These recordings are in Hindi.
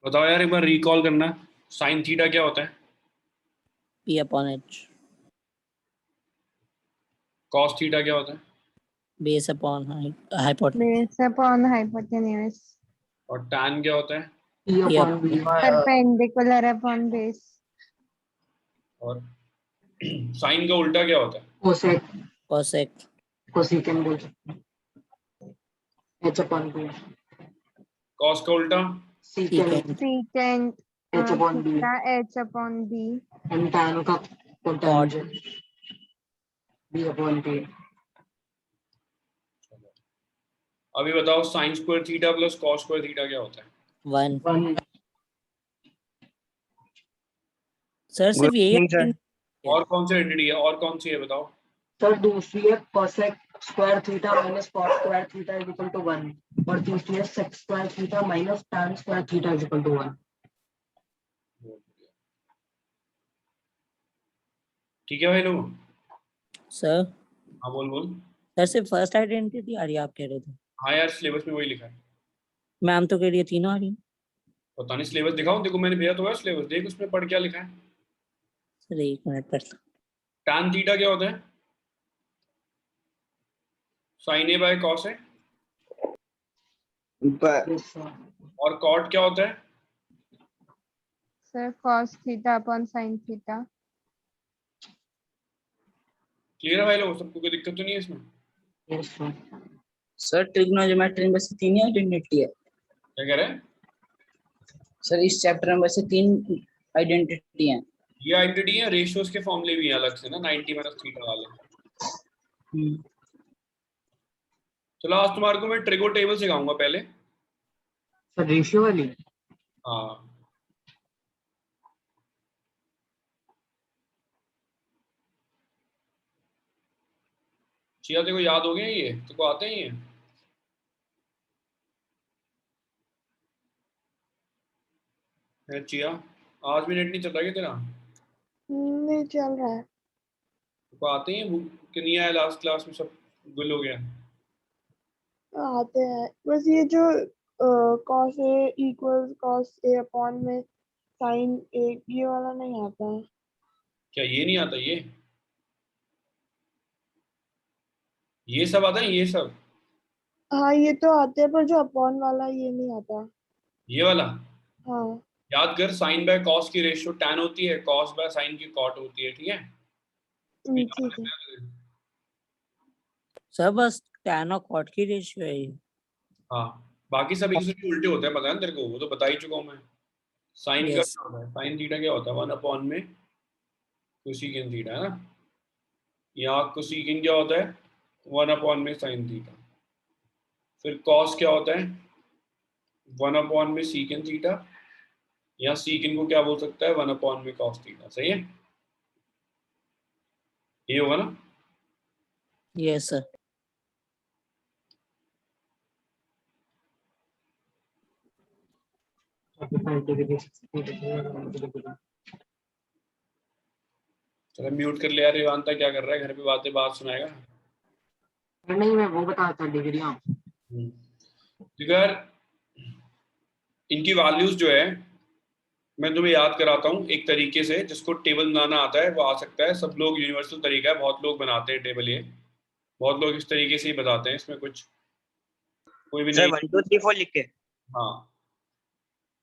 बताओ यार, एक बार रिकॉल करना। साइन थीटा क्या होता है? P upon H. Cos theta क्या होता है? Base upon hypotenuse. Base upon hypotenuse. और tan क्या होता है? P upon B. Perpendicular upon base. और साइन का उल्टा क्या होता है? Cosec. Cosec. Cosecant बोल सकते हैं. H upon B. कॉस का उल्टा? Secant. Secant. H upon B. Theta H upon B. And tan का cotangent. B upon P. अभी बताओ, sine square theta plus cos square theta क्या होता है? 1. 1. सर सिर्फ यही और कौन सी आइडेंटिटी है? और कौन सी है बताओ? सर दूसरी है cosec square theta minus cos square theta is equal to 1 और तीसरी है sec square theta minus tan square theta is equal to 1. ठीक है भाई लोग? सर. हाँ बोल बोल। सर सिर्फ फर्स्ट आइडेंटिटी आ रही है, आप कह रहे थे. हाँ यार, सिलेबस में वही लिखा है। मैम तो कह रही है तीनों आ रही है. पता नहीं, सिलेबस दिखाओ। देखो मैंने भेजा तो है सिलेबस, देख उसमें पढ़ क्या लिखा है। सर एक मिनट पर. tan थीटा क्या होता है? साइन ए बाय कॉस है। और कॉट क्या होता है? Sir, cos theta upon sin theta. Clear है भाई लोग? सबको कोई दिक्कत तो नहीं है इसमें? Yes, sir. सर ट्रिग्नोमेट्री में बस तीन ही आइडेंटिटी है. क्या कह रहे हैं? सर इस चैप्टर में बस तीन आइडेंटिटी हैं. ये आइडेंटिटी है, रेशियोज के फॉर्मूले भी हैं अलग से ना, 90 माइनस थीटा वाले। चलो आज तुम्हारे को मैं ट्रिगो टेबल सिखाऊंगा पहले। सर रेशियो वाली. हाँ, चिया तेरे को याद हो गया ये? तेरे को आते हैं ये? है चिया, आज भी नेट नहीं चल रहा क्या तेरा? नहीं चल रहा है. तेरे को आते हैं कि नहीं आया? लास्ट क्लास में सब गुल हो गया। आते हैं बस ये जो cos a equals cos a upon में sin a ये वाला नहीं आता है. क्या ये नहीं आता? ये सब आता है, ये सब। हाँ ये तो आते हैं पर जो अपॉन वाला ये नहीं आता. ये वाला हाँ. याद कर, साइन बाय कॉस की रेशियो tan होती है, कॉस बाय साइन की कॉट होती है। ठीक है? ठीक है. सर बस tan और cot की रेशियो है ये. हाँ, बाकी सब एक दूसरे के उल्टे होते हैं, पता है ना तेरे को? वो तो बता ही चुका हूँ मैं। साइन का Yes. क्या होता है? साइन थीटा क्या होता है? 1 अपॉन में कोसेकेंट थीटा, है ना? यहाँ कोसेकेंट क्या होता है? 1 अपॉन में साइन थीटा। फिर कॉस क्या होता है? 1 अपॉन में सीकेंट थीटा। या सीकेंट को क्या बोल सकता है? 1 अपॉन में कॉस थीटा। सही है? ये होगा ना? Yes sir. चलो म्यूट कर ले यार। रेवांता क्या कर रहा है? घर पे बात सुनाएगा। नहीं मैं वो बताता डिग्रियां. ठीक है यार, इनकी वैल्यूज जो है मैं तुम्हें याद कराता हूँ एक तरीके से। जिसको टेबल बनाना आता है वो आ सकता है। सब लोग यूनिवर्सल तरीका है, बहुत लोग बनाते हैं टेबल। ये बहुत लोग इस तरीके से ही बताते हैं, इसमें कुछ कोई भी नहीं। 1 2 3 4 लिख के. हाँ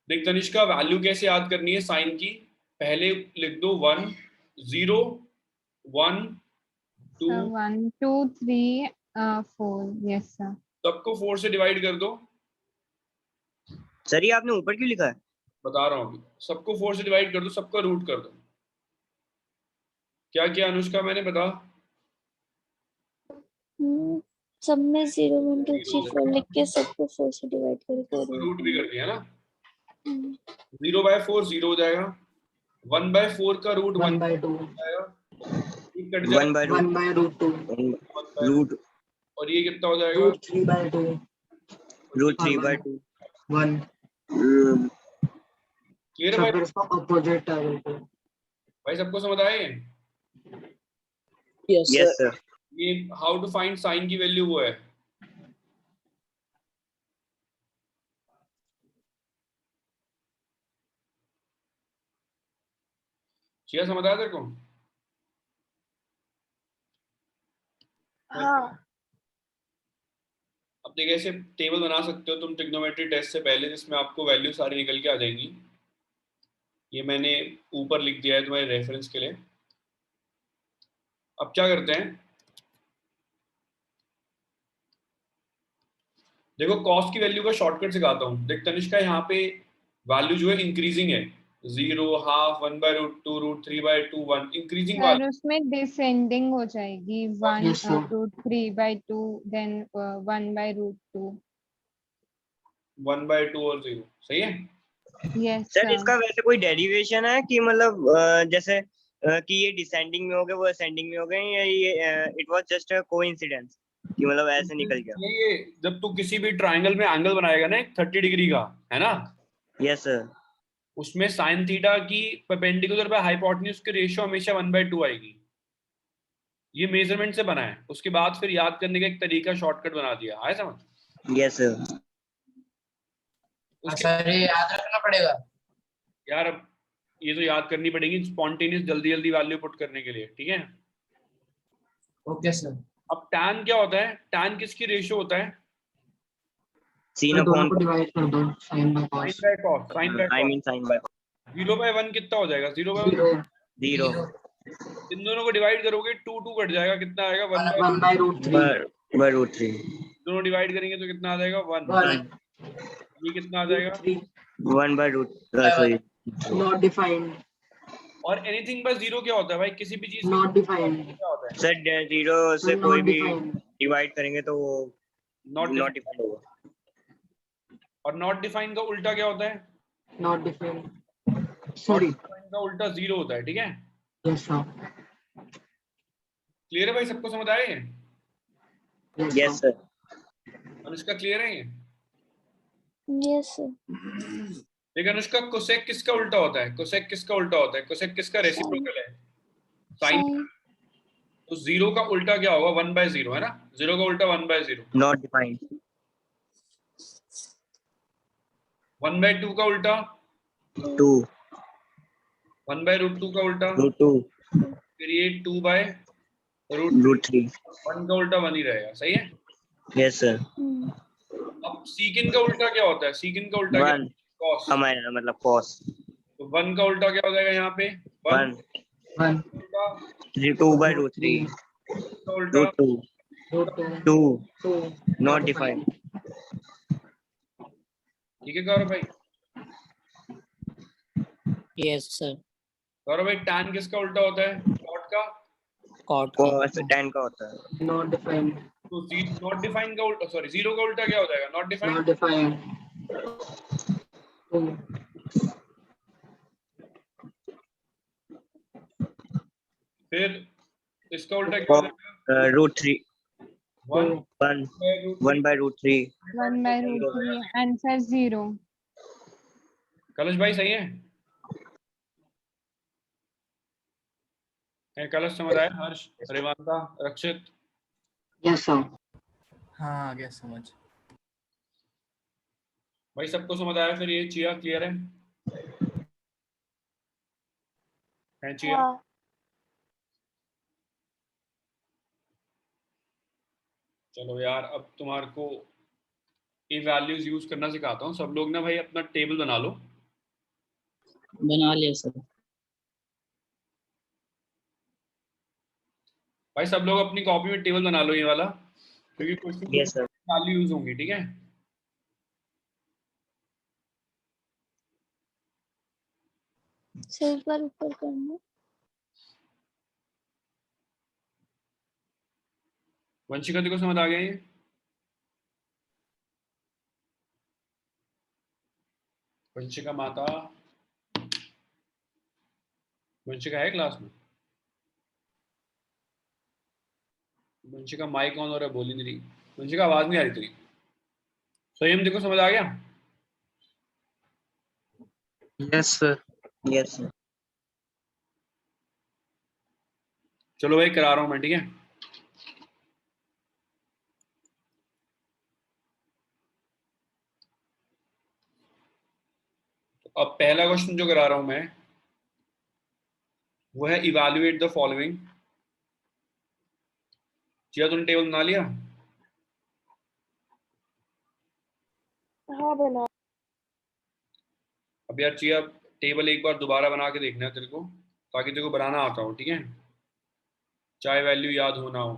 देख तनिष्का, वैल्यू कैसे याद करनी है साइन की? पहले लिख दो 1 0 1 2, 1 2 3 4. Yes sir. सबको 4 से डिवाइड कर दो। सर ये आपने ऊपर क्यों लिखा है? बता रहा हूँ अभी। सबको 4 से डिवाइड कर दो, सबका रूट कर दो। क्या किया अनुष्का मैंने? बता। सब में 0 1 2 3 4 लिख के सबको 4 से डिवाइड करके रूट भी कर दिया ना? 0/4 0 हो जाएगा। 1/4 का रूट 1/2. कट जाएगा। 1/√2. रूट और ये कितना हो जाएगा? रूट 3/2. रूट 3/2. 1. क्लियर है भाई? सब इसका अपोजिट है बिल्कुल. भाई सबको समझ आए? Yes sir. ये हाउ टू फाइंड साइन की वैल्यू वो है। चिया समझ आया तेरे को? हाँ अब देखिए ऐसे टेबल बना सकते हो तुम ट्रिग्नोमेट्री टेस्ट से पहले, जिसमें आपको वैल्यू सारी निकल के आ जाएंगी। ये मैंने ऊपर लिख दिया है तुम्हारे रेफरेंस के लिए। अब क्या करते हैं, देखो कॉस्ट की वैल्यू का शॉर्टकट सिखाता हूँ। देख तनिष्का, यहाँ पे वैल्यू जो है इंक्रीजिंग है, 0, हाफ, 1/√2, √3/2, 1 इंक्रीजिंग सर वाला। उसमें डिसेंडिंग हो जाएगी, Yes, sir. 1√3/2 देन 1/√2। 1/2 और 0 सही है। Yes sir sir. इसका वैसे कोई डेरिवेशन है कि मतलब जैसे कि ये डिसेंडिंग में हो गए वो असेंडिंग में हो गए, या ये it was just a coincidence कि मतलब ऐसे निकल गया? ये जब तू किसी भी ट्राइंगल में एंगल बनाएगा ना, एक 30 डिग्री का, है ना, यस सर। उसमें साइन थीटा की परपेंडिकुलर बाय हाइपोटेन्यूज की रेशियो हमेशा 1/2 आएगी। ये मेजरमेंट से बना है, उसके बाद फिर याद करने का एक तरीका शॉर्टकट बना दिया, आया समझ? Yes sir. उसके सर ये याद रखना पड़ेगा। यार अब ये तो याद करनी पड़ेगी स्पॉन्टेनियस जल्दी जल्दी वैल्यू पुट करने के लिए, ठीक है। Okay sir. अब tan क्या होता है? tan किसकी रेशियो होता है? sin तो दोनों अपॉन को डिवाइड कर दो, sin by sin cos। by cos, sin by I cos। Mean sin by 0/1 कितना हो जाएगा? 0/1 0 0 इन दोनों को डिवाइड करोगे 2 2 कट जाएगा, कितना आएगा? 1/2। 1/√3। √3 दोनों डिवाइड करेंगे तो कितना आ जाएगा? 1। 1 ये कितना आ जाएगा? 1/√3 सॉरी not defined, और एनीथिंग बस 0 क्या होता है भाई? किसी भी चीज not defined, क्या होता है? सर 0 से not कोई भी defined, डिवाइड करेंगे तो वो नॉट नॉट डिफाइंड। डिफाइंड होगा। और नॉट डिफाइंड का उल्टा क्या होता है? not defined। Not Sorry, defined का उल्टा 0 होता है, ठीक है। yes sir, क्लियर है भाई? सबको समझ आए? yes yes sir, sir. Anushka clear है ये? Yes sir. लेकिन अनुष्का कोसेक किसका उल्टा होता है? कोसेक किसका उल्टा होता है? कोसेक किसका रेसिप्रोकल है? साइन। साइन। तो 0 का उल्टा क्या होगा? 1/0 है ना। 0 का उल्टा 1/0। नॉट डिफाइंड 1/2 का उल्टा 2 1/√2 का उल्टा √2 फिर ये 2/√3। √3 1 का उल्टा 1 ही रहेगा, सही है। Yes sir. अब सीकिन का उल्टा क्या होता है? सीकिन का उल्टा क्या? 1 कॉस। हमारा मतलब cos तो 1 का उल्टा क्या हो जाएगा यहाँ पे? 1 1 उल्टा 2/√3 का उल्टा √2 √2, 2 नॉट डिफाइंड। ठीक है गौरव भाई? Yes sir. गौरव भाई tan किसका उल्टा होता है? कॉट का। कॉट का। cos tan का होता है not defined, तो नॉट डिफाइंड का उल्टा, सॉरी 0 का उल्टा क्या हो जाएगा? Not defined. not defined, 2 फिर इसका उल्टा क्या हो जाएगा? √3 1 1/√3 1/√3 आंसर 0। कलश भाई सही है? कलश समझ आया? हर्ष, रेवांता, रक्षित? yes sir, हाँ आ गया समझ। भाई सबको समझ आया? फिर ये चिया क्लियर है? चिया? हाँ चलो यार, अब तुम्हारे को ये वैल्यूज यूज करना सिखाता हूँ। सब लोग ना भाई अपना टेबल बना लो। बना लिया सर। भाई सब लोग अपनी कॉपी में टेबल बना लो ये वाला, क्योंकि question yes sir. Value use होंगी, ठीक है। सर एक बार ऊपर करना। वंशिका देखो समझ आ गया ये? वंशिका माता, वंशिका है क्लास में? वंशिका माइक ऑन हो रहा है, बोली नहीं रही। वंशिका आवाज नहीं आ रही तेरी। स्वयं देखो समझ आ गया? Yes sir. Yes sir. चलो भाई करा रहा हूं मैं, ठीक है। तो अब पहला क्वेश्चन जो करा रहा हूं मैं, वो है इवैल्यूएट द फॉलोइंग। जिया तुमने टेबल बना लिया? हाँ बना। अब यार चिया टेबल एक बार दोबारा बना के देखना है तेरे को, ताकि तेरे को बनाना आता हो, ठीक है, चाहे वैल्यू याद हो ना हो।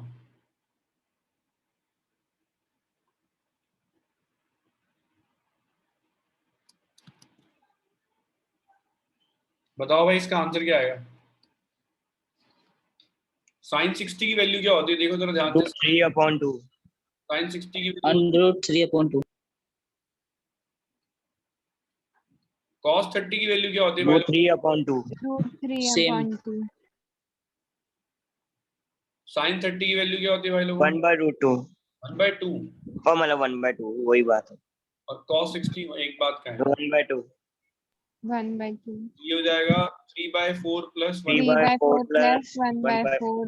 बताओ भाई इसका आंसर क्या आएगा? साइन 60 की वैल्यू क्या होती है? देखो जरा ध्यान से। 3/2। साइन 60 की √3/2। cos 30 की वैल्यू क्या होती है वो भाई लोग? 3/2। √3 upon 2 साइन 30 की वैल्यू क्या होती है भाई लोग? 1/√2। 1/2। और मतलब 1/2 वही बात है। और cos 60 एक बात का है, 1/2। 1/2 ये हो जाएगा 3/4 plus 1। 3/4 3/4 plus plus 1/4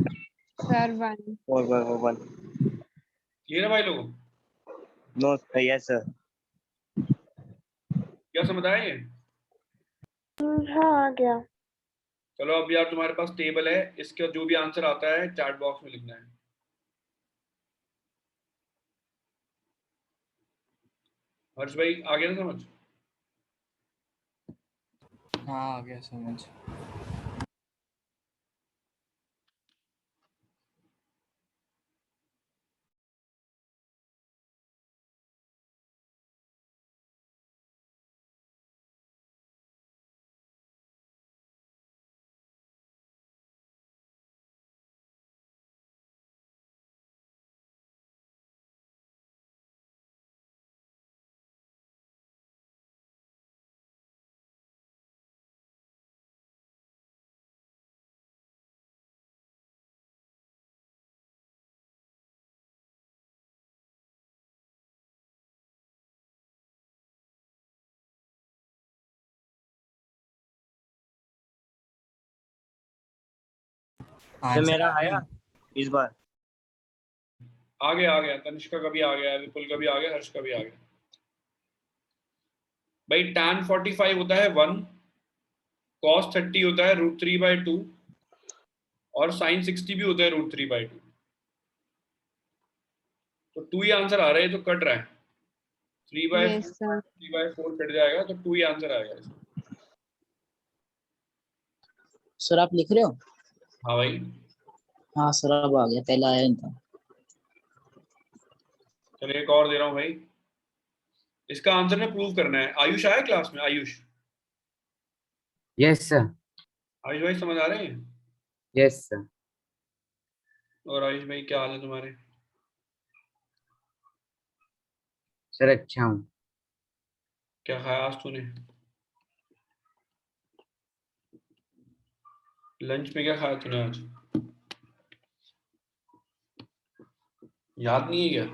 sir 1 4/1। Clear है भाई लोगों? No yes sir. क्या समझ आया ये? हाँ आ गया। चलो अब यार तुम्हारे पास टेबल है, इसका जो भी आंसर आता है चैट बॉक्स में लिखना है। हर्ष भाई आ गया ना समझ? हाँ आ गया समझ। तो आंसर मेरा आ गया? आया इस बार। आ गया, तनिष्का का भी आ गया, विपुल का भी आ गया, हर्ष का भी आ गया। भाई tan 45 होता है 1, cos 30 होता है √3/2 और sin 60 भी होता है √3/2। तो 2 ही आंसर आ रहा है, तो कट रहा है। 3/4 yes sir 3/4 कट जाएगा, तो 2 ही आंसर आएगा इसका। सर आप लिख रहे हो? हाँ भाई। हाँ सर अब आ गया, पहला आया नहीं था। चलो एक और दे रहा हूँ भाई, इसका आंसर में प्रूव करना है। आयुष आया क्लास में? Ayush, yes sir. आयुष भाई समझ आ रहे हैं? Yes sir. और आयुष भाई क्या हाल है तुम्हारे? सर अच्छा हूँ। क्या खाया आज तूने? लंच में क्या खाया तूने आज? याद नहीं है क्या?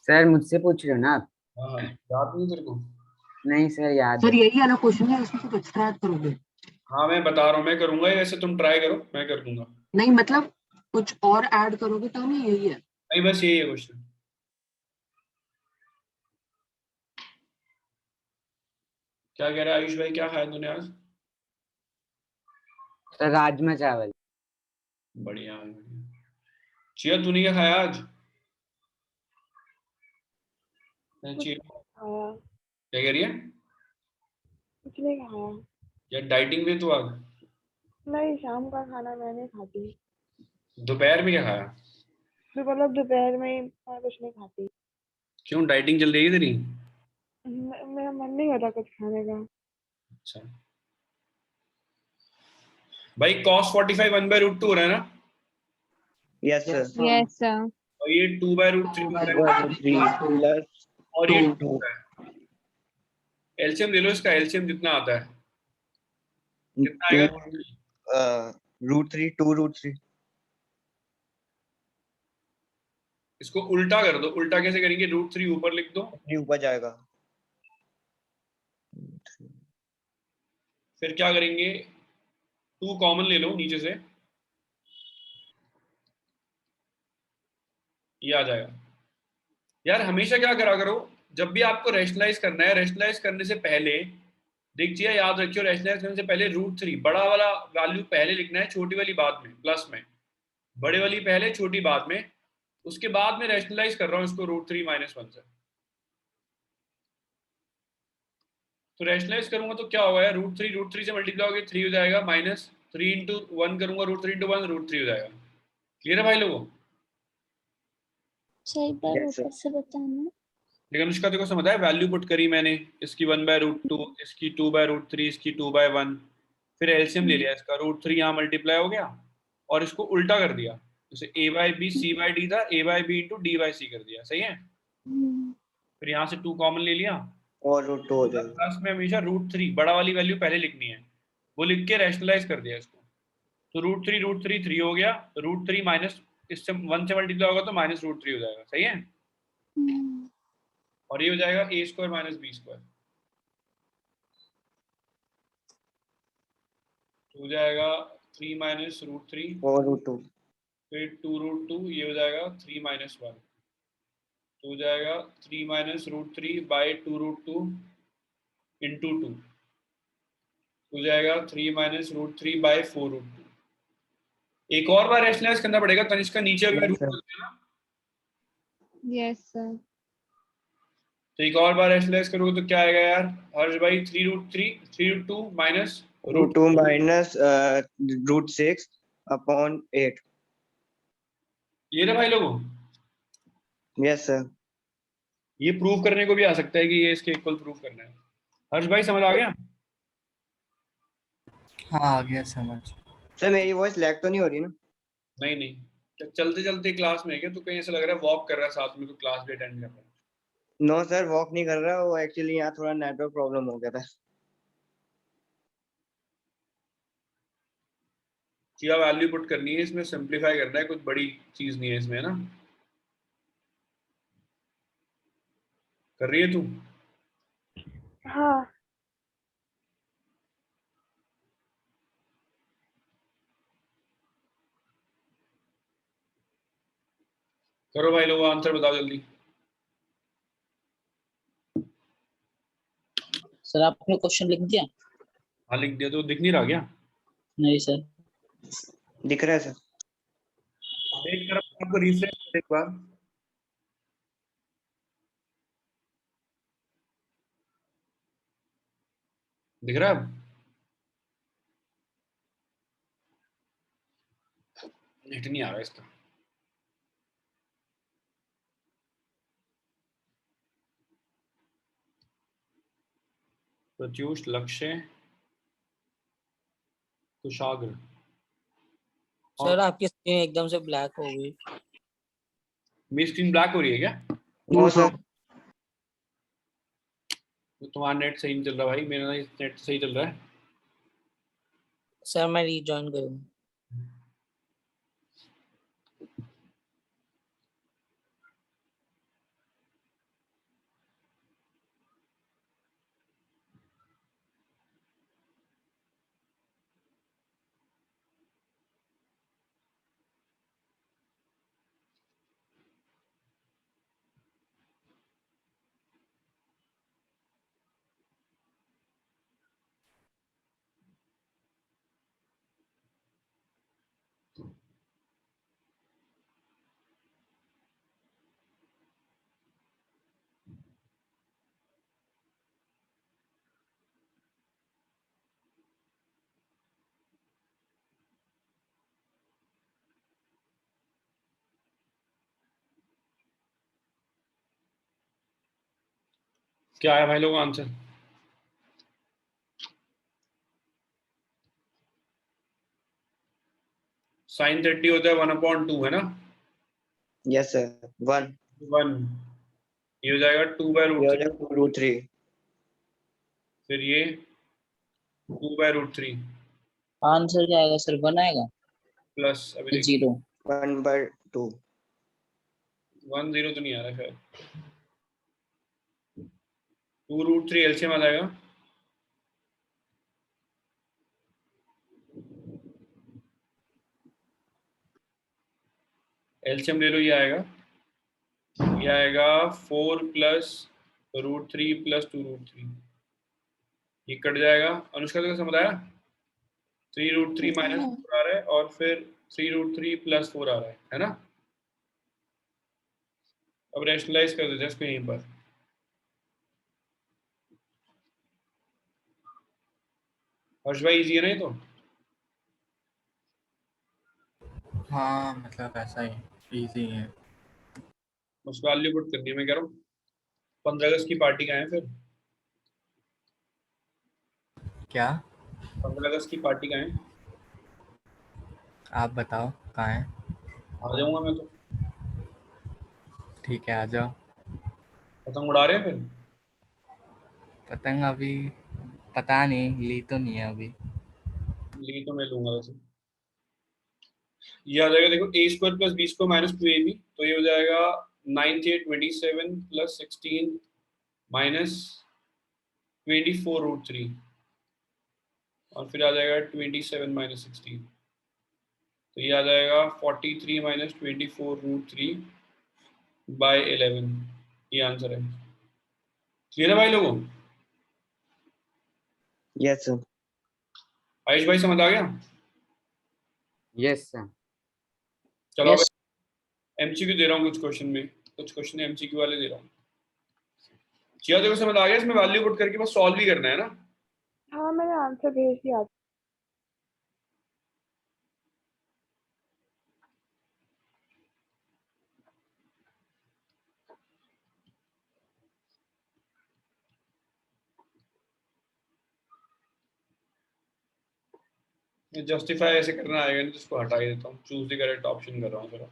सर मुझसे पूछ रहे हो ना आप? हाँ याद नहीं तेरे को? नहीं सर याद सर है। यही वाला क्वेश्चन है, इसमें कुछ एक्स्ट्रा ऐड करोगे? हाँ मैं बता रहा हूँ, मैं करूंगा, वैसे तुम ट्राई करो, मैं कर दूंगा। नहीं मतलब कुछ और ऐड करोगे तो नहीं, यही है। नहीं बस यही है क्वेश्चन। क्या कह रहा है आयुष भाई, क्या खाया तूने आज? सर राजमा चावल। बढ़िया है, बढ़िया। चिया तूने क्या खाया आज? चिया खाया क्या कह रही है? कुछ नहीं खाया। यार डाइटिंग पे तू आज? नहीं शाम का खाना मैंने खाती। दोपहर में क्या खाया? तो मतलब दोपहर में मैं कुछ नहीं खाती। क्यों डाइटिंग चल रही है तेरी? मेरा मन नहीं होता कुछ खाने का। अच्छा भाई cos 45 1/√2 हो रहा है ना, यस सर। yes sir और ये 2/√3 हो रहा है, 3 प्लस और ये 2 2 होता है। एलसीएम ले लो इसका, एलसीएम जितना आता है कितना आएगा? √3 2√3। इसको उल्टा कर दो। उल्टा कैसे करेंगे? √3 ऊपर लिख दो, ऊपर जाएगा। फिर क्या करेंगे, 2 कॉमन ले लो नीचे से, ये आ जाएगा। यार हमेशा क्या करा करो, जब भी आपको रैशनलाइज करना है, रैशनलाइज करने से पहले देखिए याद रखियो, रैशनलाइज करने से पहले √3 बड़ा वाला वैल्यू पहले लिखना है, छोटी वाली बाद में, प्लस में, बड़े वाली पहले छोटी बाद में, उसके बाद में रैशनलाइज कर रहा हूँ इसको √3 - 1 से। तो रैशनलाइज करूंगा तो क्या होगा यार, √3 से मल्टीप्लाई होगा 3 हो जाएगा, -3 × 1 करूंगा, √3 × 1 √3 हो जाएगा। क्लियर है भाई लोगों? सही बार Yes, sir. वापस से बताना। लेकिन उसका देखो समझ आया, वैल्यू पुट करी मैंने, इसकी 1/√2, इसकी 2/√3, इसकी 2/1, फिर एलसीएम ले लिया इसका, √3 यहाँ मल्टीप्लाई हो गया और इसको उल्टा कर दिया, जैसे a/b c/d था, a/b × d/c कर दिया, सही है। फिर यहाँ से 2 कॉमन ले लिया और √2 हो जाएगा। प्लस में हमेशा √3 बड़ा वाली वैल्यू पहले लिखनी है, वो लिख के रैशनलाइज कर दिया इसको, तो √3 3 हो गया, √3 माइनस इससे 1 से मल्टीप्लाई होगा तो -√3 हो जाएगा, सही है। और ये हो जाएगा a² - b², तो हो जाएगा 3 - √3, और √2 फिर 2√2, ये हो जाएगा 3 - 1, तो हो जाएगा 3 - √3/2√2 × 2, हो जाएगा 3 - √3/4√2। एक और बार रैशनलाइज करना पड़ेगा तनिष्का, नीचे अभी Yes, रूट sir. कर दिया ना, Yes, sir. तो एक और बार रैशनलाइज करोगे तो क्या आएगा यार हर्ष भाई, 3√2 माइनस √2 minus √6/8. ये ना भाई लोगों, Yes, sir. ये प्रूव करने को भी आ सकता है कि ये इसके इक्वल प्रूव करना है। हर्ष भाई समझ आ गया? हाँ आ गया समझ। सर मेरी वॉइस लैग तो नहीं हो रही ना? नहीं, चलते चलते क्लास में है क्या? तो कहीं ऐसा लग रहा है वॉक कर रहा है साथ में, तो क्लास भी अटेंड कर रहा है। नो सर, वॉक नहीं कर रहा, वो एक्चुअली यहाँ थोड़ा नेटवर्क प्रॉब्लम हो गया था। क्या वैल्यू पुट करनी है इसमें, सिंपलीफाई करना है, कुछ बड़ी चीज नहीं है इसमें, है ना। कर रही है तू? हाँ करो भाई लोग, आंसर बताओ जल्दी। सर आपने क्वेश्चन लिख दिया? हाँ लिख दिया, तो दिख नहीं रहा क्या? नहीं सर। दिख रहा है सर। एक तरफ आपको रिफ्रेश कर एक बार, दिख रहा है अब? नेट नहीं आ रहा इसका। प्रत्युष, लक्ष्य, कुशाग्र। सर आपकी स्क्रीन एकदम से ब्लैक हो गई। मेरी स्क्रीन ब्लैक हो रही है क्या? No sir. तो तुम्हारा नेट सही नहीं चल रहा भाई, मेरा नेट सही चल रहा है। सर मैं रीजॉइन करूँ? क्या है भाई लोग आंसर? sin 30 होता है 1/2, है ना। यस सर, 1 1, ये हो जाएगा 2/√3, 2√3। फिर ये 2/√3 आंसर क्या आएगा सर? 1 आएगा? प्लस अभी देखिए 0? 1/2। 1 0 तो नहीं आ रहा शायद। 2√3 एलसीएम आ जाएगा, एलसीएम ले लो, ये आएगा 4 + √3 + 2√3, ये कट जाएगा। अनुष्का को समझ आया? 3√3 माइनस 4 आ रहा है और फिर 3√3 प्लस 4 आ रहा है ना? अब रैशनलाइज कर देते हैं इसको यहीं पर। हर्ष भाई इजी है ना ये तो? हाँ मतलब ऐसा ही इजी है। बस वैल्यू पुट करनी है। मैं कह रहा हूँ 15 अगस्त की पार्टी कहाँ है फिर? क्या? 15 अगस्त की पार्टी कहाँ है? आप बताओ कहाँ है? आ जाऊंगा मैं तो। ठीक है आ जाओ। पतंग उड़ा रहे हैं फिर? पतंग अभी पता नहीं, ली तो नहीं है अभी। ली तो मैं लूंगा वैसे। ये आ जाएगा देखो, A square plus B square minus 2ab, तो ये हो जाएगा 9 × 8 = 27 प्लस 16 माइनस 24√3 और फिर आ जाएगा 27 माइनस 16, तो ये आ जाएगा 43 माइनस 24√3 बाय 11। ये आंसर है। क्लियर है भाई लोगों? Yes sir. आयुष भाई समझ आ गया? Yes sir. चलो अब यस एमसीक्यू दे रहा हूँ, कुछ क्वेश्चन में, कुछ क्वेश्चन एमसीक्यू वाले दे रहा हूँ। किया देखो समझ आ गया? इसमें वैल्यू पुट करके बस सॉल्व ही करना है ना? हाँ मैंने आंसर भेज दिया। जस्टिफाई ऐसे करना आएगा नहीं तो इसको हटा ही देता हूँ। चूज द करेक्ट ऑप्शन कर रहा हूँ फिर।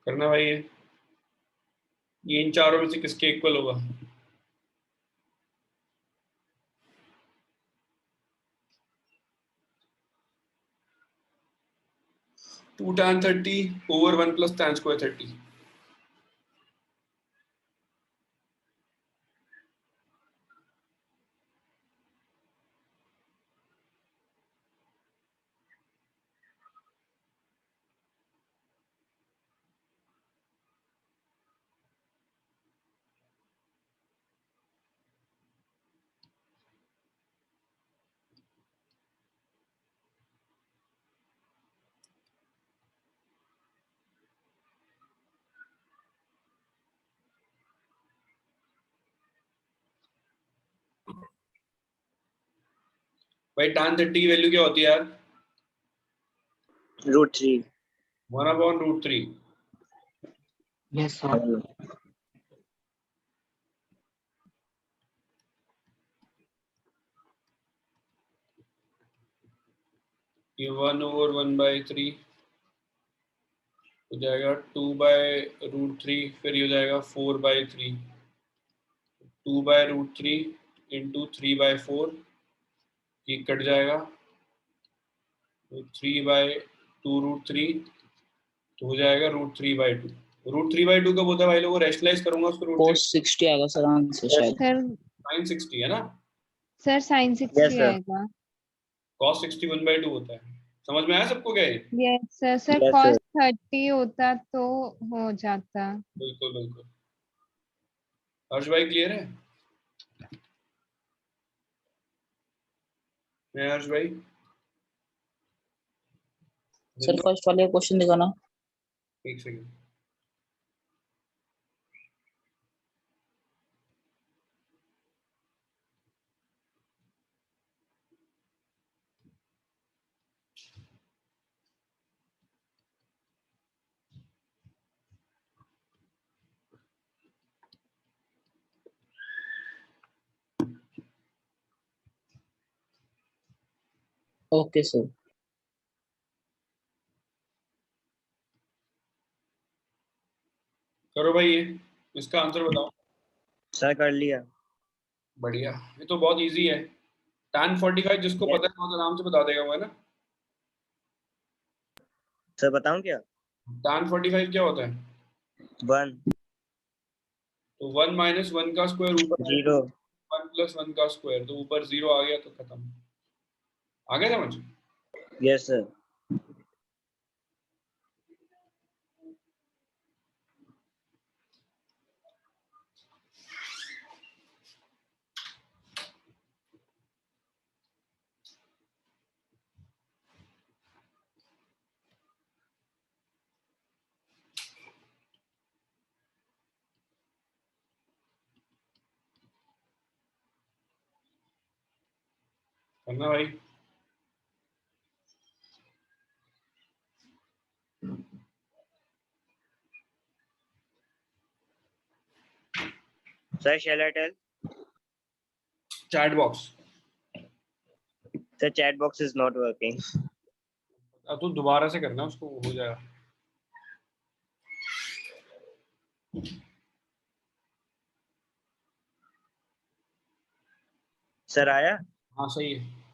करना भाई ये इन चारों में से किसके इक्वल होगा? Two tan 30 over 1 plus tan square 30। भाई tan 30 की वैल्यू क्या होती है यार? √3। 1/√3। Yes sir. ये 1/1/3 हो जाएगा 2/√3, फिर ये हो जाएगा 4/3। 2/√3 इंटू 3/4, ये कट जाएगा, तो 3/2√3 तो हो जाएगा √3/2। √3/2 कब होता है भाई लोगों? रैशनलाइज करूंगा उसको √3। cos 60 आएगा सर आंसर शायद। सर 960 है ना? Sir sin yes 60 sir. आएगा। cos 60 1/2 होता है। समझ में आया सबको क्या है? Yes sir. Sir yes cos sir. 30 होता तो हो जाता। बिल्कुल बिल्कुल। हर्ष भाई क्लियर है? मैं हर्ष भाई सर फर्स्ट वाले क्वेश्चन दिखाना। एक सेकंड। Okay sir. करो भाई ये इसका आंसर बताओ। सर कर लिया। बढ़िया, ये तो बहुत इजी है। tan 45 जिसको Yes. पता है बहुत आराम से बता देगा वो, है ना? सर बताऊं क्या? tan 45 क्या होता है? 1 तो 1 माइनस 1 का स्क्वायर ऊपर 0 1 प्लस 1 का स्क्वायर, तो ऊपर 0 आ गया तो खत्म। आ गया समझ? Yes sir. करना भाई। Sir shall I tell? Chat box. Sir chat box is not working. अब तू दोबारा से करना, उसको हो जाएगा। सर आया? हाँ सही है।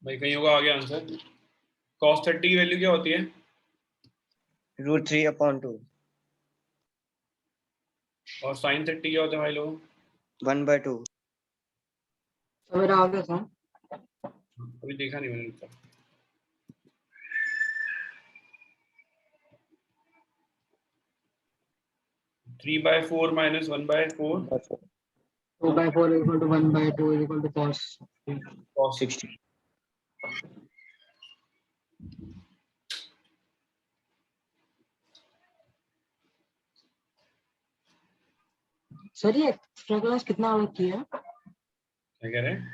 भाई कहीं होगा आ गया आंसर। cos 30 की वैल्यू क्या होती है? √3/2 और sin 30 क्या होता है भाई लोग? 1/2। तो मेरा आ गया था। अभी देखा नहीं मैंने उत्तर। Three by four minus 1/4 2/4 equal to 1/2 is equal to cos. cos 60। Sir ये एक्स्ट्रा क्लास कितना आवर की है? क्या कह रहे हैं?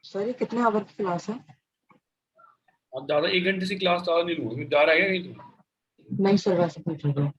सर ये कितने आवर की क्लास है? अब ज्यादा 1 घंटे से क्लास ज्यादा नहीं लूंगा, जा रहा है क्या कहीं तुम? नहीं सर वैसे पूछ रहा हूँ।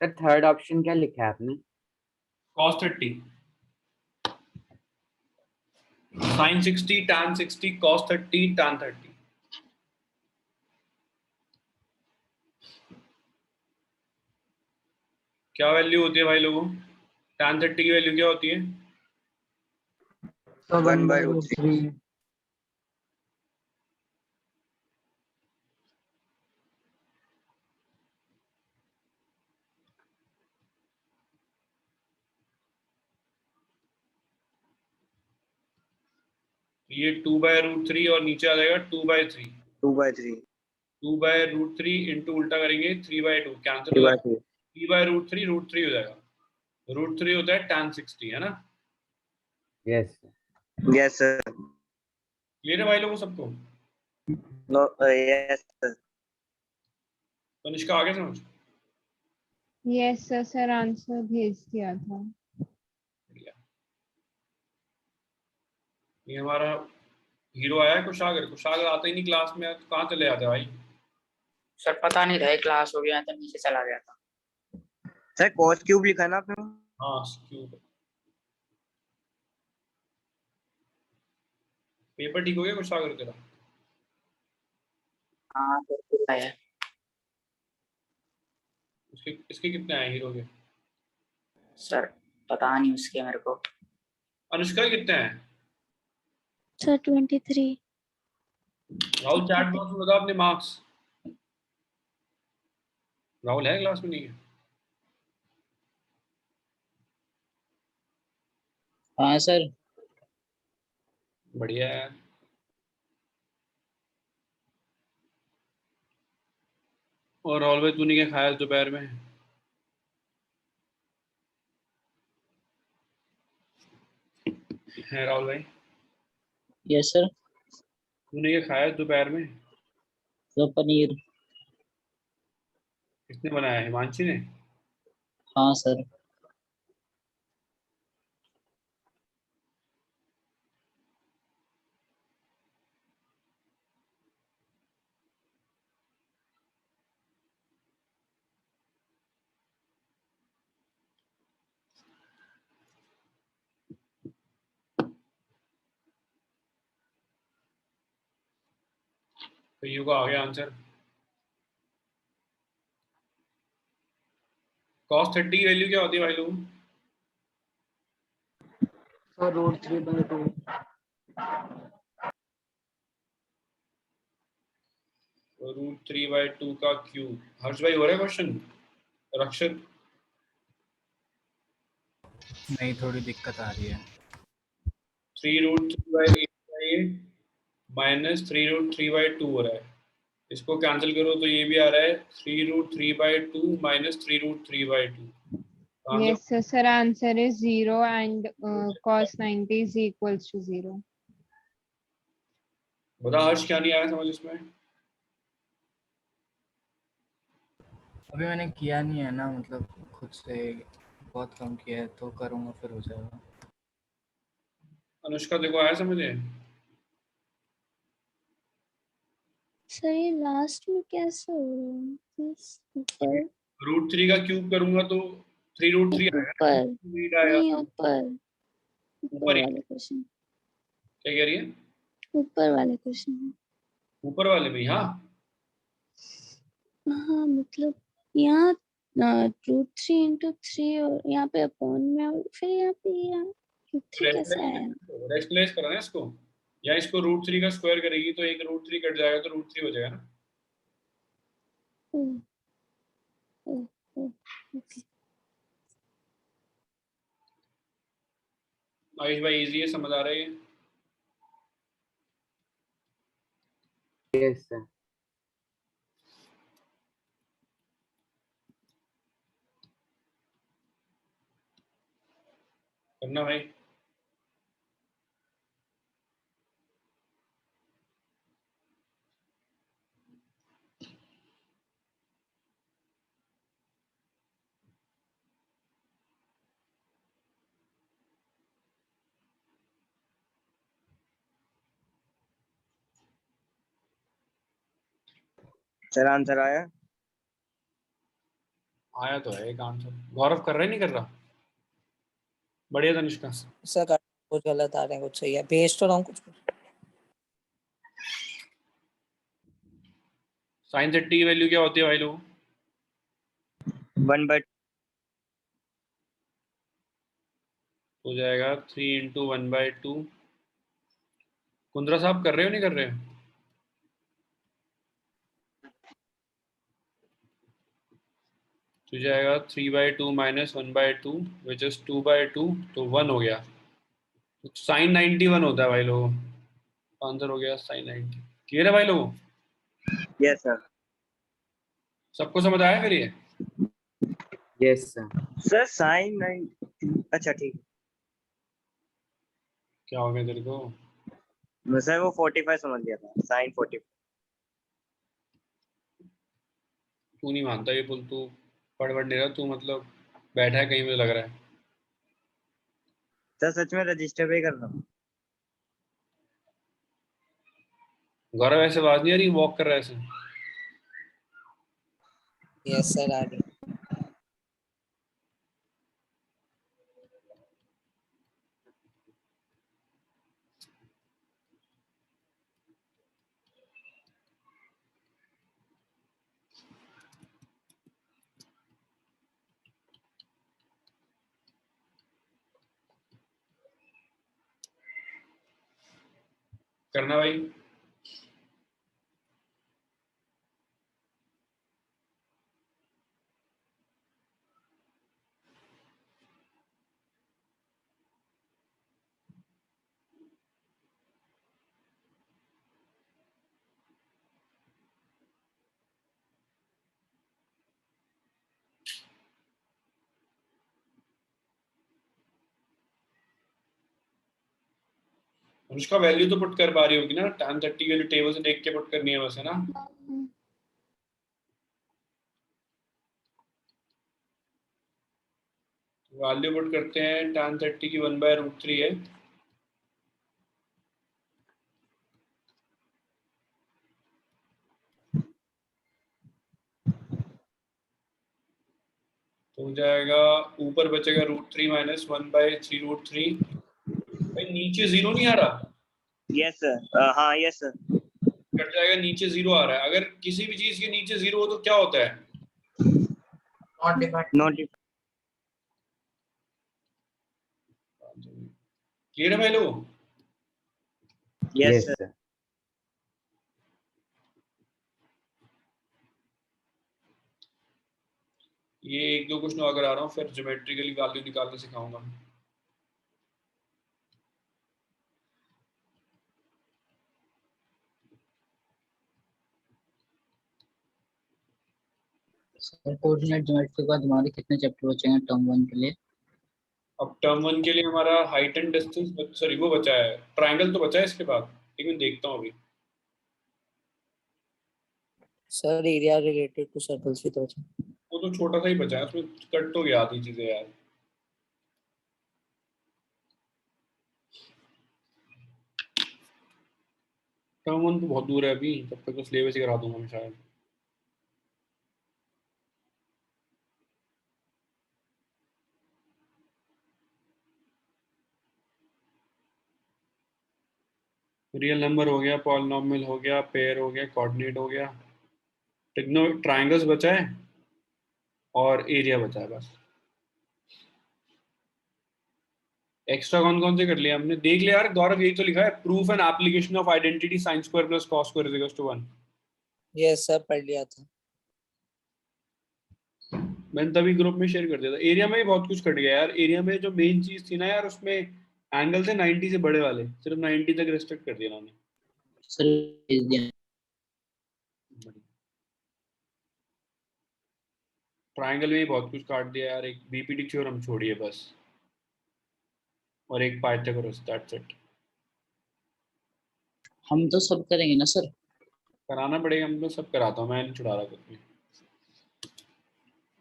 सर थर्ड ऑप्शन क्या लिखा है आपने? cos 30 sin 60 tan 60 cos 30 tan 30। क्या वैल्यू होती है भाई लोगों? tan 30 की वैल्यू क्या होती है? So 1/√3। 1/√3. ये 2/√3 और नीचे आ जाएगा 2/3। 2/3 2/√3 इंटू उल्टा करेंगे 3/2, कैंसिल हो जाएगा। 3/2। 3/√3 √3 हो जाएगा। √3 होता है tan 60, है ना? Yes yes sir. क्लियर है भाई लोगों सबको? No yes sir. तनिष्का आगे समझ? यस सर, सर आंसर भेज दिया था। ये हमारा हीरो आया है कुशागर। कुशागर आता ही नहीं क्लास में, तो कहाँ चले जाते भाई? सर पता नहीं था क्लास हो गया तो नीचे चला गया था। सर cos क्यूब लिखा है ना आपने? हाँ क्यूब। पेपर ठीक हो गया कुशागर तेरा? हाँ तो है। उसके इसके कितने आए हीरो के? सर पता नहीं उसके मेरे को। अनुष्का के कितने हैं? सर 23। राहुल चैट बॉक्स में बता अपने मार्क्स। राहुल है क्लास में? नहीं है? हाँ सर। बढ़िया है। और राहुल भाई तूने क्या खाया दोपहर में? है राहुल भाई? Yes sir. तूने क्या खाया दोपहर में? तो पनीर। किसने बनाया? हिमांशी ने? हाँ सर। तो यू का आ गया आंसर। cos 30 की वैल्यू क्या होती है भाई लोग? सर √3/2। √3/2 का क्यूब। हर्ष भाई हो रहा है क्वेश्चन? रक्षक नहीं, थोड़ी दिक्कत आ रही है। 3√3/8 माइनस 3√3/2 हो रहा है। इसको कैंसिल करो तो ये भी आ रहा है 3√3/2 minus 3√3/2। Yes, sir. Sir, answer is 0 and cos 90 is equals to 0. बता हर्ष क्या नहीं आया समझ इसमें? अभी मैंने किया नहीं है ना, मतलब खुद से बहुत कम किया है, तो करूँगा फिर हो जाएगा। अनुष्का देखो आया समझ है? सर ये लास्ट में कैसे हो रहा है? ऊपर √3 का क्यूब करूंगा तो 3√3 आएगा। ऊपर नीट आएगा। नहीं, ऊपर ऊपर ऊपर ही। वाले क्वेश्चन, क्या कह रही है? ऊपर वाले क्वेश्चन। ऊपर वाले में? हाँ हाँ मतलब यहाँ √3 × 3 और यहाँ पे अपॉन में, और फिर यहाँ पे √3 कैसे आया? रेशनलाइज करा ना इसको, या इसको √3 का स्क्वायर करेगी तो एक √3 कट जाएगा तो √3 हो जाएगा ना। ओ, ओ, ओ, ओके। आयुष भाई इजी है, समझ आ रही है? Yes, sir. करना भाई। सर आंसर आया? आया तो है एक आंसर। गौरव कर रहा है नहीं कर रहा? बढ़िया तनिष्का। सर कुछ गलत आ रहे हैं, कुछ सही है, भेज तो रहा हूँ कुछ। sin 30 की वैल्यू क्या होती है भाई लोग? 1/2। हो जाएगा 3 × 1/2। कुंद्रा साहब कर रहे हो नहीं कर रहे हो? तो जाएगा 3/2 माइनस 1/2 विच इज 2/2, तो 1 हो गया। तो sin 91 होता है भाई लोगों। आंसर हो गया sin 90। क्लियर है भाई लोगों? Yes sir. सबको समझ आया फिर ये? Yes, sir. सर sin 90, अच्छा ठीक। क्या हो गया तेरे को? सर वो 45 समझ गया था, sin 45। तू नहीं मानता ये पुल, तू पढ़ नहीं रहा तू, मतलब बैठा है कहीं, मुझे लग रहा है। सर सच में रजिस्टर पे कर रहा हूँ। गौरव ऐसे आवाज नहीं आ रही, वॉक कर रहा है ऐसे? यस सर आ रही। करना भाई। उसका वैल्यू तो पुट कर पा रही होगी ना, tan 30 की वैल्यू टेबल से देख के पुट करनी है बस, है ना? वैल्यू पुट करते हैं, tan 30 की 1/√3 है। तो हो जाएगा, ऊपर बचेगा √3 माइनस 1/3√3। भाई नीचे जीरो नहीं आ रहा? यस सर, हाँ यस सर। कट जाएगा, नीचे जीरो आ रहा है। अगर किसी भी चीज के नीचे जीरो हो तो क्या होता है? नॉट क्लियर है भाई लोगों? Yes Yes, sir. sir. ये एक दो क्वेश्चन और करा रहा हूँ, फिर ज्योमेट्रिकली वैल्यू निकालना सिखाऊंगा। सर कोऑर्डिनेट ज्योमेट्री के बाद हमारे कितने चैप्टर बचेंगे टर्म 1 के लिए? अब टर्म 1 के लिए हमारा हाइट एंड डिस्टेंस, सॉरी वो बचा है, ट्रायंगल तो बचा है इसके बाद, लेकिन देखता हूँ अभी। Sir area related to circles भी तो बचा। वो तो छोटा सा ही बचा है, उसमें कट तो गया आधी चीजें यार। टर्म 1 तो बहुत दूर है अभी, तब तक तो सिलेबस ही करा दूंगा मैं शायद। रियल नंबर हो गया, पॉलिनॉमियल हो गया, पेयर हो गया, कोऑर्डिनेट हो गया, ट्रायंगल्स बचा है और एरिया बचा है बस। एक्स्ट्रा कौन कौन से कर लिया हमने, देख लिया यार गौरव, यही तो लिखा है, proof and application of identity sin square plus cos square is equal to 1। Yes sir पढ़ लिया था। मैंने तभी ग्रुप में शेयर कर दिया था। एरिया में भी बहुत कुछ कट गया यार। एरिया में जो मेन चीज थी ना यार, उसमें एंगल थे 90 से बड़े वाले, सिर्फ 90 तक रेस्ट्रिक्ट कर दिया उन्होंने। सर भेज दिया। ट्रायंगल में ही बहुत कुछ काट दिया यार, एक बीपीडी थ्योरम छोड़िए बस, और एक पाइथागोरस, दैट्स इट। हम तो सब करेंगे ना सर? कराना पड़ेगा, हम तो सब कराता हूँ, मैं नहीं छुड़ा रहा कुछ भी।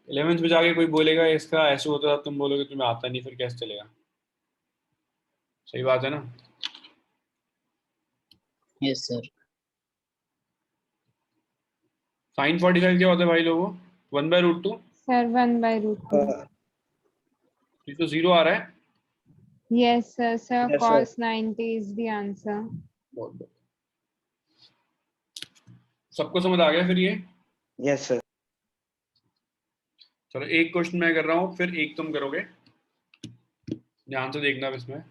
11th में जाके कोई बोलेगा इसका ऐसे होता था, तुम बोलोगे तुम्हें आता नहीं, फिर कैसे चलेगा? सही बात है ना? Yes sir. sin 45 क्या होता है भाई लोगों? 1/√2। सर 1/√2। ये तो जीरो आ रहा है। Yes sir, sir Yes, sir. cos 90 is the answer. बहुत बहुत। सबको समझ आ गया फिर ये? Yes sir. चलो एक क्वेश्चन मैं कर रहा हूँ, फिर एक तुम करोगे, ध्यान से देखना अब इसमें।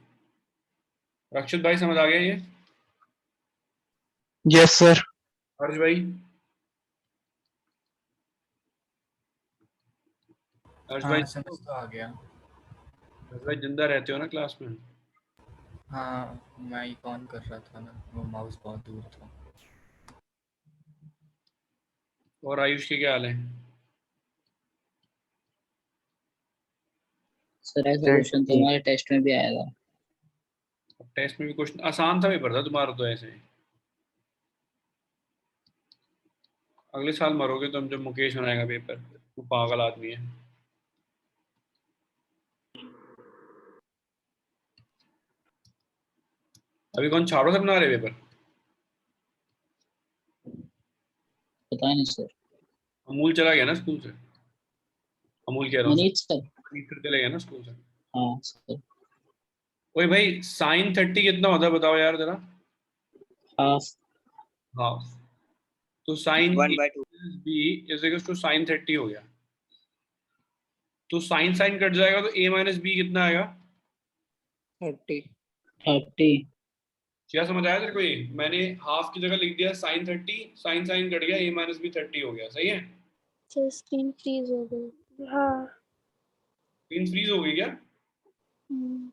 रक्षित भाई समझ आ गया ये? Yes sir. हर्ष भाई? हर्ष भाई, हाँ समझ तो आ गया। हर्ष भाई जिंदा रहते हो ना क्लास में? हाँ मैं ही ऑन कर रहा था ना, वो माउस बहुत दूर था। और आयुष के क्या हाल है? सर ऐसा क्वेश्चन तो हमारे टेस्ट में भी आया था। टेस्ट में भी क्वेश्चन आसान था, पेपर था तुम्हारा तो ऐसे। अगले साल मरोगे तुम जब मुकेश बनाएगा पेपर, वो पागल आदमी है। अभी कौन छाड़ो से बना रहे पेपर? नहीं सर। अमूल चला गया ना स्कूल से, अमूल कह रहा हूँ, मनीष सर। फिर चले गया ना स्कूल से। हाँ सर। ओए भाई साइन 30 कितना होता है बताओ यार जरा। हाफ। हाफ। तो sine 1/2। B is equal to sine 30 हो गया। तो साइन साइन कट जाएगा तो a माइनस बी कितना आएगा? 30। 30। क्या समझ आया तेरे को? ये मैंने हाफ की जगह लिख दिया साइन 30, साइन साइन कट गया, a माइनस बी 30 हो गया। सही है? सर स्क्रीन फ्रीज हो गई। हाँ स्क्रीन फ्रीज हो गई क्या हम्म,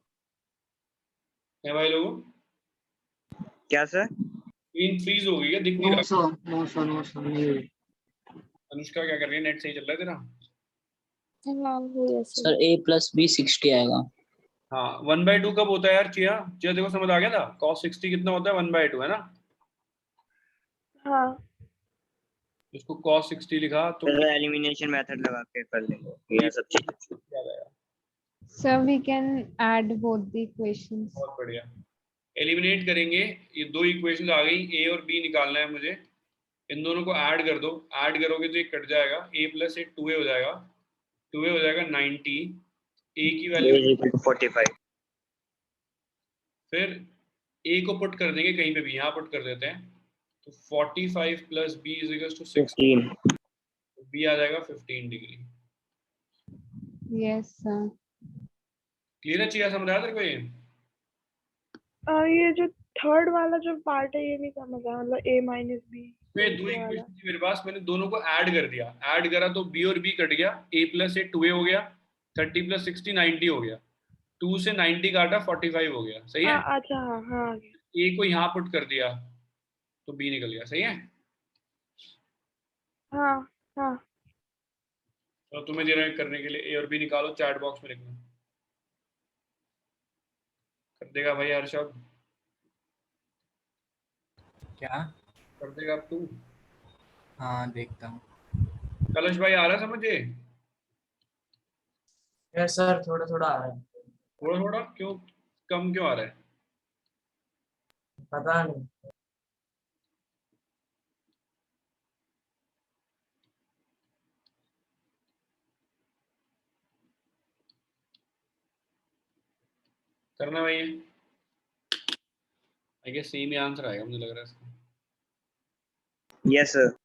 है भाई लोगों? क्या सर? स्क्रीन फ्रीज हो गई क्या? दिख नहीं नो रहा? Sir, no sir, no sir, नहीं हुई। अनुष्का क्या कर रही है? नेट सही चल रहा है तेरा? हाँ हो गया sir. Sir a plus b 60 आएगा। हाँ 1/2 कब होता है यार? चिया चिया देखो समझ आ गया था? cos 60 कितना होता है? 1/2 है ना? हाँ इसको cos 60 लिखा तो सर एलिमिनेशन मेथड लगा के कर लेंगे ये सब चीजें। याद आया। So we can add both the equations. बहुत बढ़िया। एलिमिनेट करेंगे, ये दो इक्वेशंस आ गई, a और b निकालना है मुझे। इन दोनों को ऐड कर दो, ऐड करोगे तो ये कट जाएगा, a प्लस 8 2a हो जाएगा, 2a हो जाएगा 90, a की A value. is equal to 45। फिर a को पुट कर देंगे कहीं पे भी, यहाँ पुट कर देते हैं, तो 45 plus b is equal to 6, 15। b आ जाएगा 15 डिग्री। Yes, sir. क्लियर है? चाहिए समझ आया तेरे को ये? ये जो थर्ड वाला जो पार्ट है ये नहीं समझ आया, मतलब a माइनस बी मैं दो इक्वेशन थी मेरे पास, मैंने दोनों को ऐड कर दिया, ऐड करा तो b और b कट गया, a प्लस 8 2a हो गया, 30 प्लस 60 90 हो गया, 2 से 90 काटा 45 हो गया। सही है? हाँ अच्छा हाँ हाँ आ गया। a को यहाँ पुट कर दिया तो b निकल गया। सही है? हाँ हाँ तो तुम्हें दे रहे हैं करने के लिए, a और b निकालो, चैट बॉक्स में लिखना। कर देगा भाई हर्षद? क्या? कर देगा अब तू? हाँ देखता हूँ। कलश भाई आ रहा है समझे? यस सर, थोड़ा थोड़ा आ रहा है। थोड़ा थोड़ा क्यों? कम क्यों आ रहा है? पता नहीं। करना भाई, आई गेस सेम ही आंसर आएगा मुझे लग रहा है इसका। Yes sir.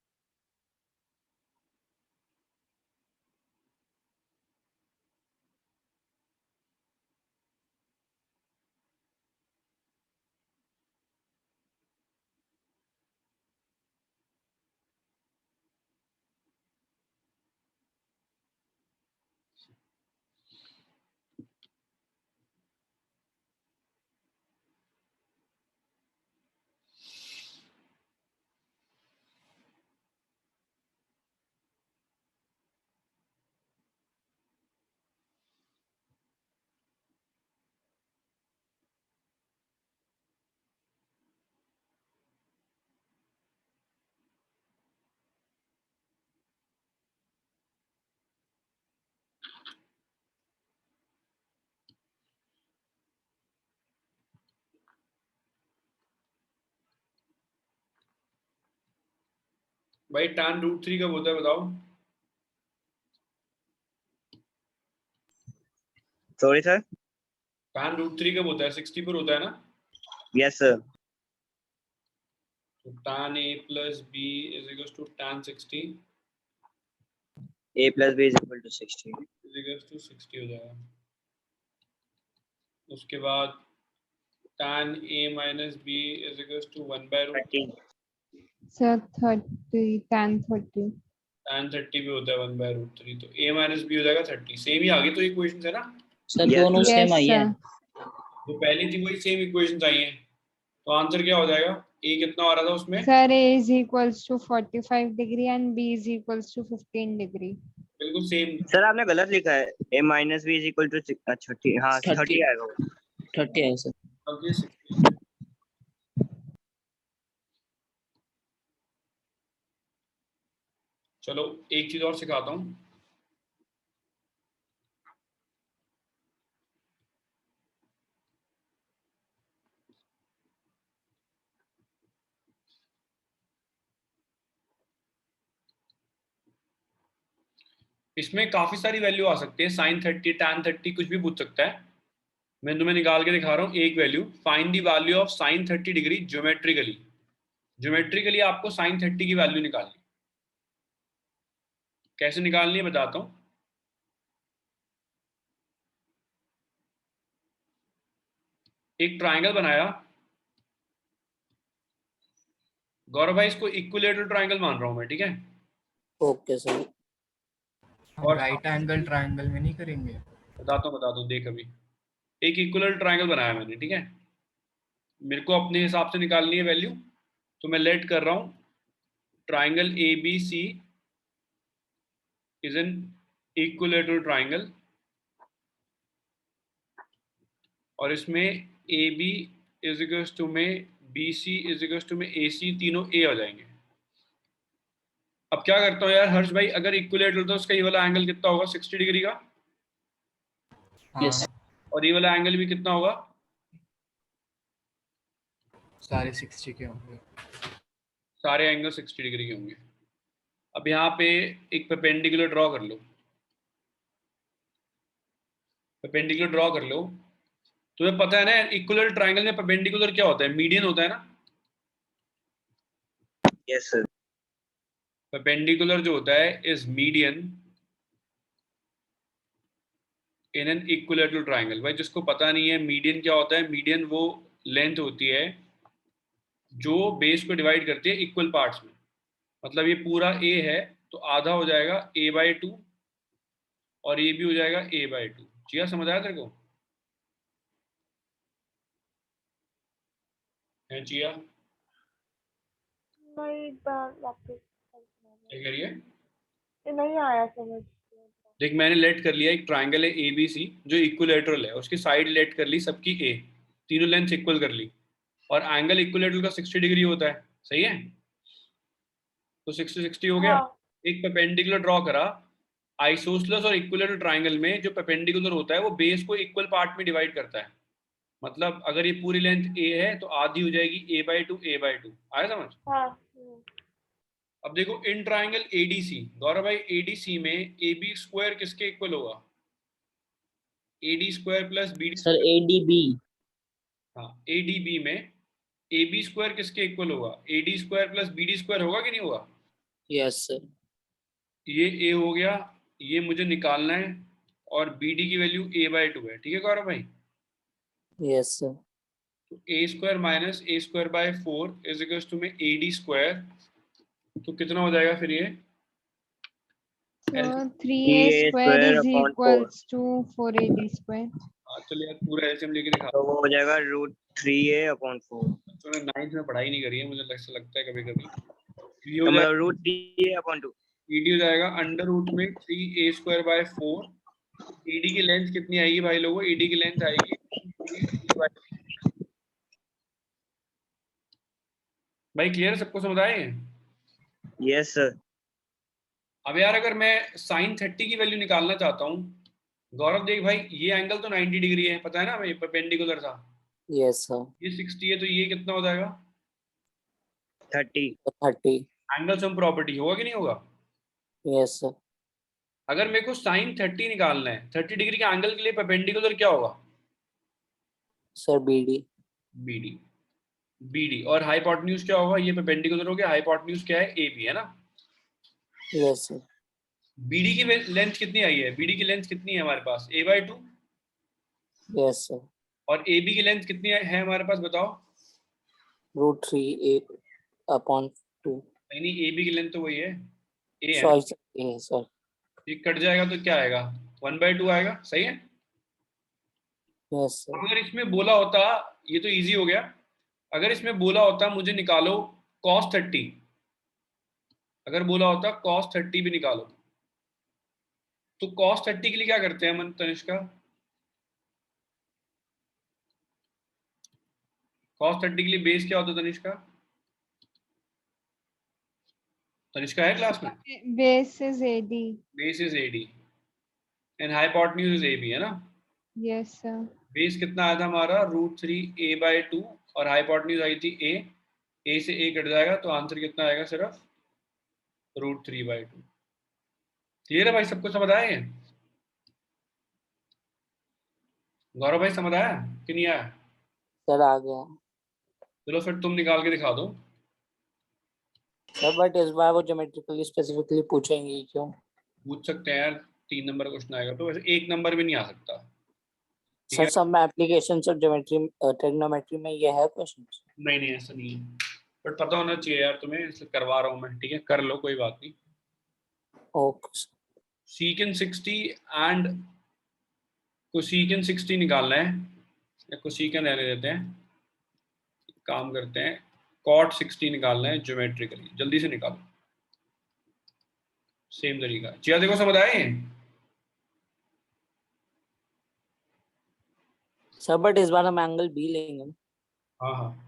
भाई tan √3 कब होता है बताओ? Sorry sir. tan √3 कब होता है? 60 पर होता है ना? Yes sir. तो tan a plus b is equal to tan 60 A plus B is equal to 60। Is equal to 60 हो जाएगा। उसके बाद tan a minus b is equal to 1/√3। 30। Sir 30, tan 30. tan 30 भी होता है 1/√3, तो a माइनस b हो जाएगा 30। सेम ही आ गई तो इक्वेशन है ना? सर Yes, दोनों sir. सेम Yes, आई है। sir. जो पहली थी वही सेम इक्वेशन आई हैं, तो आंसर क्या हो जाएगा? a कितना आ रहा था उसमें? Sir, A is equals to 45 degree and B is equals to 15 degree. बिल्कुल सेम। सर आपने गलत लिखा है। A minus B is equal to 30। हाँ 30 आएगा वो। 30 है सर। अब ये 60। चलो एक चीज और सिखाता हूँ। इसमें काफी सारी वैल्यू आ सकती है, sin 30, tan 30, कुछ भी पूछ सकता है। मैं तुम्हें निकाल के दिखा रहा हूँ एक value. Find the value of sin 30 degree geometrically. Geometrically आपको sin 30 की वैल्यू निकालनी। कैसे निकालनी है बताता हूँ। एक ट्राइंगल बनाया, गौरव भाई इसको इक्विलेटरल ट्राइंगल मान रहा हूं मैं, ठीक है। Okay sir. हम राइट एंगल ट्रायंगल में नहीं करेंगे? बताता हूँ देख। अभी एक इक्विलेटरल ट्राइंगल बनाया मैंने, ठीक है। मेरे को अपने हिसाब से निकालनी है वैल्यू, तो मैं लेट कर रहा हूँ triangle ABC is an equilateral triangle, और इसमें AB इज इक्वल्स टू में BC इज इक्वल्स टू में AC, तीनों A हो जाएंगे। अब क्या करता हूँ यार हर्ष भाई, अगर इक्विलेटरल तो उसका ये वाला एंगल कितना होगा, 60 डिग्री का। हाँ, और ये वाला एंगल भी कितना होगा, सारे 60 के होंगे। सारे एंगल 60 डिग्री के होंगे। अब यहाँ पे एक परपेंडिकुलर ड्रॉ कर लो, परपेंडिकुलर ड्रॉ कर लो। तुम्हें पता है ना इक्विलेटरल ट्राइंगल में परपेंडिकुलर क्या होता है, मीडियन होता है ना। Yes sir. परपेंडिकुलर जो होता है is median in an equilateral triangle. भाई जिसको पता नहीं है मीडियन क्या होता है, मीडियन वो लेंथ होती है जो बेस को डिवाइड करती है इक्वल पार्ट्स में। मतलब ये पूरा A है तो आधा हो जाएगा A/2 और ये भी हो जाएगा A/2। जिया समझ आया तेरे को? है जिया? नहीं, एक बार वापस क्या कह रही है? ये नहीं आया समझ। देख मैंने लेट कर लिया, एक ट्राइंगल है ABC जो इक्विलेटरल है, उसकी साइड लेट कर ली सबकी A, तीनों लेंथ इक्वल कर ली, और एंगल इक्विलेटरल का 60 डिग्री होता है, सही है। तो 60 हो गया। हाँ एक परपेंडिकुलर ड्रॉ करा। आइसोसलेस और इक्विलेटरल ट्राइंगल में जो परपेंडिकुलर होता है वो बेस को इक्वल पार्ट में डिवाइड करता है। मतलब अगर ये पूरी लेंथ A है तो आधी हो जाएगी A/2 A/2। आया समझ? हाँ। अब देखो इन ट्राइंगल ADC, गौरव भाई ADC में AB स्क्वायर किसके इक्वल होगा, AD square plus BD sir square. ADB। हाँ ADB में AB स्क्वायर किसके इक्वल होगा, AD square plus BD square होगा कि नहीं होगा। Yes sir. ये A हो गया, ये मुझे निकालना है, और BD की वैल्यू A/2 है, ठीक है गौरव भाई। Yes sir. तो A square minus A square by 4 is equal to में AD स्क्वायर। तो कितना हो जाएगा फिर ये, So A 3a square square is upon 4, equals to 4ab square. चलिए यार पूरा एलसीएम लेके दिखा। तो वो हो जाएगा √3a/4। तो मैं 9th में पढ़ाई नहीं करी है, मुझे ऐसा लगता है कभी कभी। ये तो हो मतलब जाएगा √3a/2। ED हो जाएगा अंडर रूट में 3a स्क्वायर बाय 4। ED की लेंथ कितनी आएगी भाई लोगों, ED की लेंथ आएगी 3a/2। भाई क्लियर, सबको समझ आए? Yes sir. अब यार अगर मैं sin 30 की वैल्यू निकालना चाहता हूँ, गौरव देख भाई ये एंगल तो 90 डिग्री है, पता है ना, ये परपेंडिकुलर था। Yes sir. ये 60 है तो ये कितना हो जाएगा, 30। 30। एंगल सम प्रॉपर्टी होगा कि नहीं होगा। Yes sir. अगर मेरे को sin 30 निकालना है, 30 डिग्री के एंगल के लिए परपेंडिकुलर क्या होगा, सर BD। BD और हाइपोटेन्यूज क्या होगा, ये परपेंडिकुलर हो गया, हाइपोटेन्यूज क्या है, AB है ना। Yes sir. BD की लेंथ कितनी आई है, BD की लेंथ कितनी है हमारे पास, A/2। Yes sir. और AB की लेंथ कितनी है हमारे पास बताओ। √3a/2। नहीं AB की लेंथ तो वही है, A है ना। Sorry sir. ये कट जाएगा तो क्या आएगा, 1/2 आएगा, सही है। Yes sir. अगर इसमें बोला होता, ये तो इजी हो गया, अगर इसमें बोला होता मुझे निकालो cos 30, अगर बोला होता cos 30 भी निकालो, तो cos 30 के लिए क्या करते हैं मन तनिष्का, cos 30 के लिए बेस क्या होता है तनिष्का, तनिष्का है क्लास में। Base is AD. Base is AD and hypotenuse is AB है ना। Yes sir. बेस कितना आया था हमारा √3a/2 और हाइपोटेन्यूज आई थी A से A कट जाएगा तो आंसर कितना आएगा, सिर्फ √3/2। क्लियर है भाई, सबको समझ आया ये? गौरव भाई समझ आया कि नहीं आया? सर आ गया चलो फिर तुम निकाल के दिखा दो। सर, बट इस बार वो ज्योमेट्रिकली स्पेसिफिकली पूछेंगे ही क्यों? पूछ सकते हैं यार, 3 नंबर का क्वेश्चन आएगा तो वैसे 1 नंबर भी नहीं आ सकता। ठीक सर है, सब में एप्लीकेशन ऑफ ज्योमेट्री ट्रिग्नोमेट्री में ये है क्वेश्चन? नहीं नहीं ऐसा नहीं है, बट पता होना चाहिए यार तुम्हें, इसलिए करवा रहा हूँ मैं। ठीक है, कर लो, कोई बात नहीं। ओके सीकेंड 60 एंड कोसीकेंड 60 निकालना है, या कोसीकेंड रहने देते हैं, काम करते हैं, कॉट 60 निकालना है ज्योमेट्रिकली। जल्दी से निकालो, सेम तरीका। चिया देखो समझ आए? सर बट इस बार हम एंगल बी लेंगे ना? हाँ हाँ,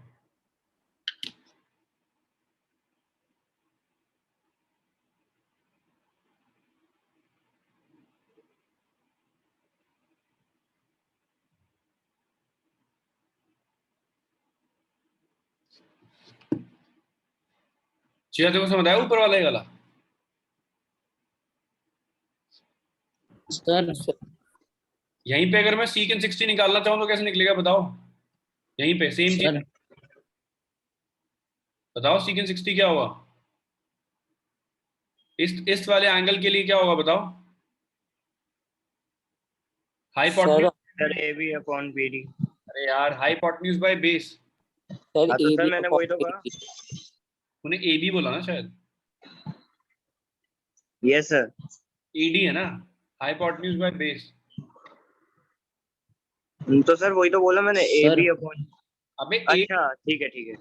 चिया देखो समझ आया ऊपर वाला ये वाला? सर यहीं पे अगर मैं सीकेंड 60 निकालना चाहूँ तो कैसे निकलेगा बताओ? यहीं पे सेम चीज, सर बताओ सीकेंड 60 क्या होगा? इस वाले एंगल के लिए क्या होगा बताओ? Hypotenuse. Sir A B upon B D. अरे यार, हाइपोटेन्यूज बाय बेस। सर हाँ तो ए सर बी मैंने वही तो कहा। उन्हें ए बी बोला ना शायद, यस सर। एडी है ना, हाइपोटेन्यूज बाय बेस। तो सर वही तो बोला मैंने, ए सर बी अपॉन। अबे अच्छा ठीक है ठीक है।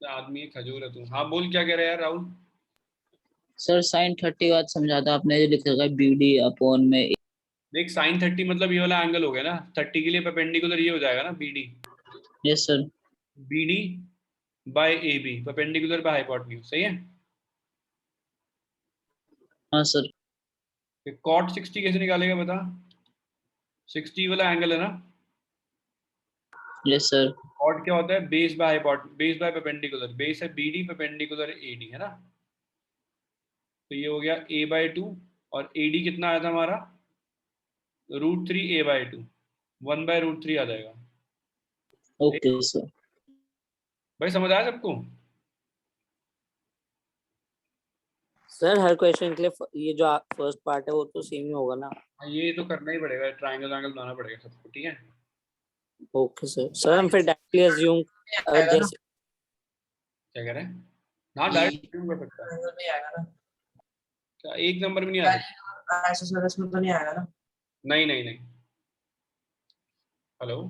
आदमी खजूर है तू। हाँ बोल, क्या कह रहा है यार राहुल? सर साइन 30 बात समझा था आपने, जो लिखा है बी डी अपॉन में। देख साइन 30 मतलब ये वाला एंगल हो गया ना, 30 के लिए परपेंडिकुलर ये हो जाएगा ना, B D. Yes sir. B D by A B, perpendicular by hypotenuse, सही है? हाँ सर। कॉट 60 कैसे निकालेगा बता? 60 वाला एंगल है ना, यस सर। कॉट क्या होता है? Base by base by perpendicular. Base है B D, perpendicular A D, है ना? तो ये हो गया a बाय 2, और ए डी कितना आया था हमारा? √3 a बाय 2, 1 बाय √3 आ जाएगा। Okay sir. भाई समझ आया सबको? सर हर क्वेश्चन के लिए ये जो फर्स्ट पार्ट है वो तो सेम ही होगा ना? हाँ, ये तो करना ही पड़ेगा, ट्रायंगल वायंगल बनाना पड़ेगा सबको। ठीक है, ओके सर। सर हम फिर डायरेक्टली अज्यूम अगर जैसे क्या कह रहे हैं? हाँ डायरेक्ट कर सकता है। क्या 1 नंबर में नहीं आ सकता? में तो नहीं आएगा ना? नहीं नहीं नहीं। हेलो।